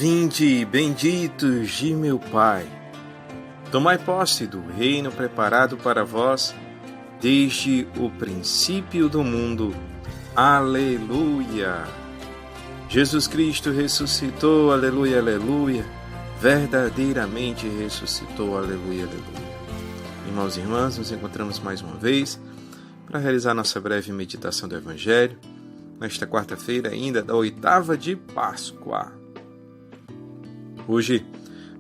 Vinde, benditos de meu Pai, tomai posse do reino preparado para vós desde o princípio do mundo. Aleluia! Jesus Cristo ressuscitou, aleluia, aleluia, verdadeiramente ressuscitou, aleluia, aleluia. Irmãos e irmãs, nos encontramos mais uma vez para realizar nossa breve meditação do Evangelho, nesta quarta-feira ainda da 8ª de Páscoa. Hoje,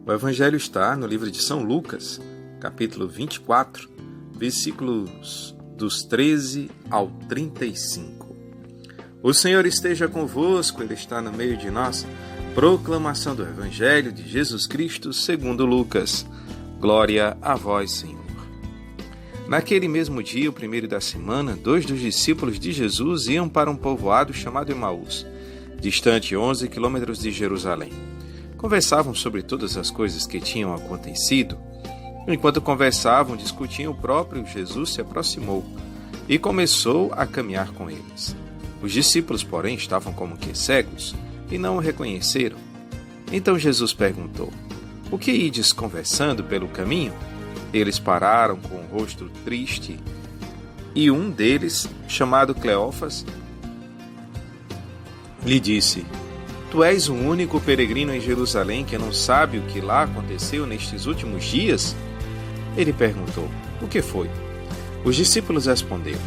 o Evangelho está no livro de São Lucas, capítulo 24, versículos dos 13 ao 35. O Senhor esteja convosco, Ele está no meio de nós. Proclamação do Evangelho de Jesus Cristo segundo Lucas. Glória a vós, Senhor. Naquele mesmo dia, o primeiro da semana, 2 dos discípulos de Jesus iam para um povoado chamado Emaús, distante 11 quilômetros de Jerusalém. Conversavam sobre todas as coisas que tinham acontecido. Enquanto conversavam, discutiam, o próprio Jesus se aproximou e começou a caminhar com eles. Os discípulos, porém, estavam como que cegos e não o reconheceram. Então Jesus perguntou: "O que ides conversando pelo caminho?" Eles pararam com o rosto triste e um deles, chamado Cleófas, lhe disse: "Tu és o único peregrino em Jerusalém que não sabe o que lá aconteceu nestes últimos dias?" Ele perguntou: "O que foi?" Os discípulos responderam: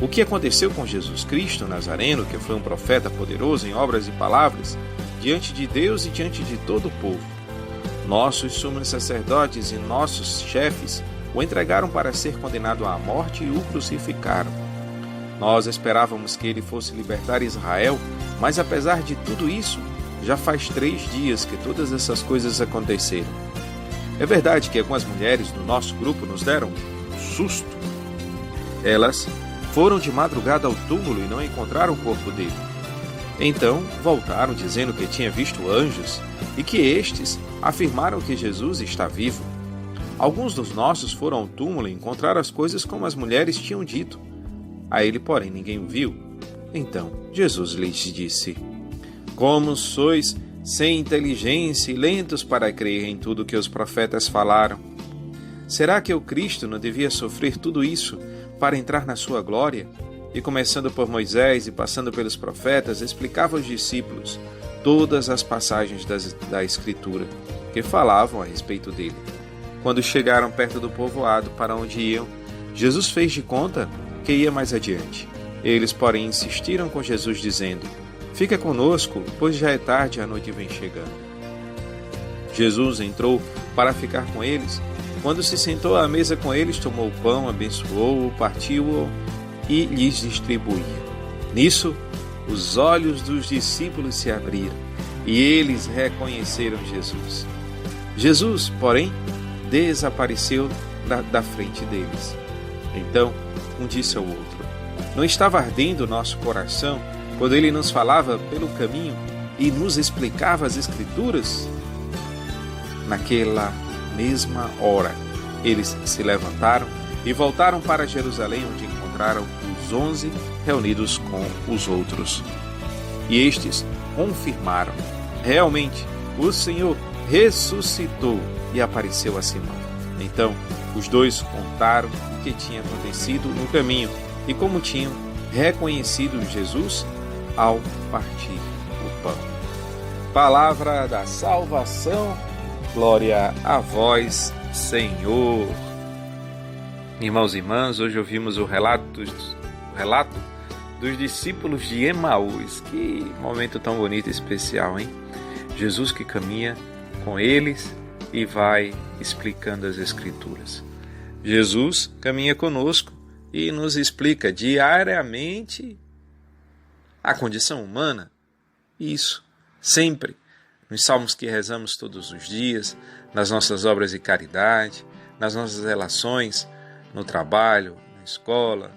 "O que aconteceu com Jesus Cristo Nazareno, que foi um profeta poderoso em obras e palavras, diante de Deus e diante de todo o povo. Nossos sumos sacerdotes e nossos chefes o entregaram para ser condenado à morte e o crucificaram. Nós esperávamos que ele fosse libertar Israel, mas apesar de tudo isso, já faz 3 dias que todas essas coisas aconteceram. É verdade que algumas mulheres do nosso grupo nos deram um susto. Elas foram de madrugada ao túmulo e não encontraram o corpo dele. Então voltaram dizendo que tinha visto anjos e que estes afirmaram que Jesus está vivo. Alguns dos nossos foram ao túmulo e encontraram as coisas como as mulheres tinham dito. A ele, porém, ninguém o viu. Então Jesus lhes disse: Como sois sem inteligência e lentos para crer em tudo que os profetas falaram? Será que o Cristo não devia sofrer tudo isso para entrar na sua glória?" E começando por Moisés e passando pelos profetas, explicava aos discípulos todas as passagens da Escritura que falavam a respeito dele. Quando chegaram perto do povoado para onde iam, Jesus fez de conta que ia mais adiante. Eles, porém, insistiram com Jesus, dizendo: "Fica conosco, pois já é tarde e a noite vem chegando." Jesus entrou para ficar com eles. Quando se sentou à mesa com eles, tomou o pão, abençoou-o, partiu-o e lhes distribuía. Nisso, os olhos dos discípulos se abriram e eles reconheceram Jesus. Jesus, porém, desapareceu da frente deles. Então, um disse ao outro: "Não estava ardendo o nosso coração quando ele nos falava pelo caminho e nos explicava as Escrituras?" Naquela mesma hora, eles se levantaram e voltaram para Jerusalém, onde encontraram os 11 reunidos com os outros. E estes confirmaram: realmente, o Senhor ressuscitou e apareceu a Simão. Então, os dois contaram o que tinha acontecido no caminho e como tinham reconhecido Jesus ao partir o pão. Palavra da salvação, glória a vós, Senhor. Irmãos e irmãs, hoje ouvimos o relato dos discípulos de Emaús. Que momento tão bonito e especial, hein? Jesus que caminha com eles e vai explicando as Escrituras. Jesus caminha conosco e nos explica diariamente a condição humana. Isso, sempre. Nos salmos que rezamos todos os dias, nas nossas obras de caridade, nas nossas relações, no trabalho, na escola,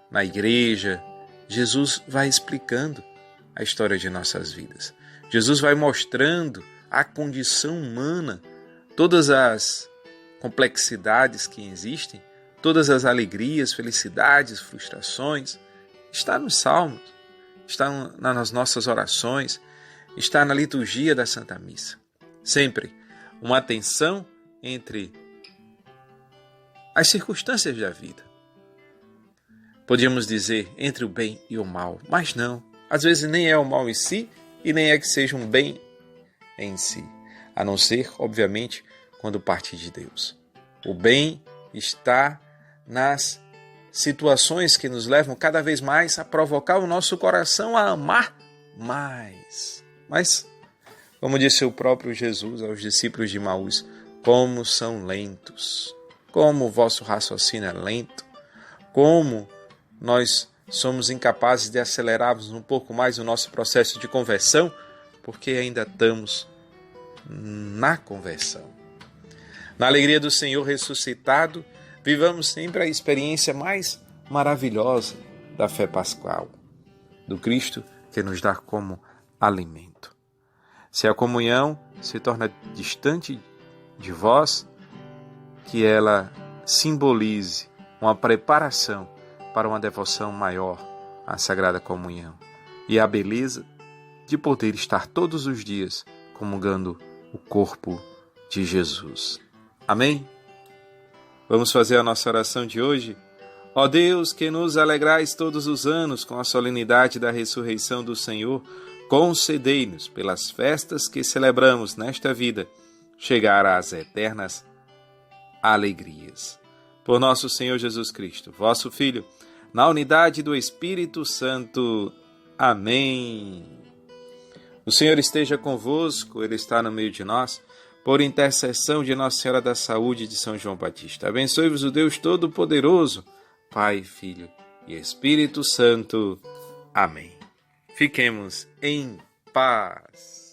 na igreja, Jesus vai explicando a história de nossas vidas. Jesus vai mostrando a condição humana, todas as complexidades que existem, todas as alegrias, felicidades, frustrações. Está nos salmos, está nas nossas orações. está na liturgia da Santa Missa. Sempre uma tensão entre as circunstâncias da vida. Podíamos dizer entre o bem e o mal, mas não. Às vezes nem é o mal em si e nem é que seja um bem em si. A não ser, obviamente, quando parte de Deus. O bem está nas situações que nos levam cada vez mais a provocar o nosso coração a amar mais. Mas, como disse o próprio Jesus aos discípulos de Emaús, como são lentos, como o vosso raciocínio é lento, como nós somos incapazes de acelerarmos um pouco mais o nosso processo de conversão, porque ainda estamos na conversão. Na alegria do Senhor ressuscitado, vivamos sempre a experiência mais maravilhosa da fé pascual, do Cristo que nos dá como alimento. Se a comunhão se torna distante de vós, que ela simbolize uma preparação para uma devoção maior à Sagrada Comunhão e a beleza de poder estar todos os dias comungando o corpo de Jesus. Amém? Vamos fazer a nossa oração de hoje? Ó Deus, que nos alegrais todos os anos com a solenidade da ressurreição do Senhor, concedei-nos, pelas festas que celebramos nesta vida, chegar às eternas alegrias. Por nosso Senhor Jesus Cristo, vosso Filho, na unidade do Espírito Santo. Amém. O Senhor esteja convosco, Ele está no meio de nós. Por intercessão de Nossa Senhora da Saúde e de São João Batista, abençoe-vos o Deus Todo-Poderoso, Pai, Filho e Espírito Santo. Amém. Fiquemos em paz.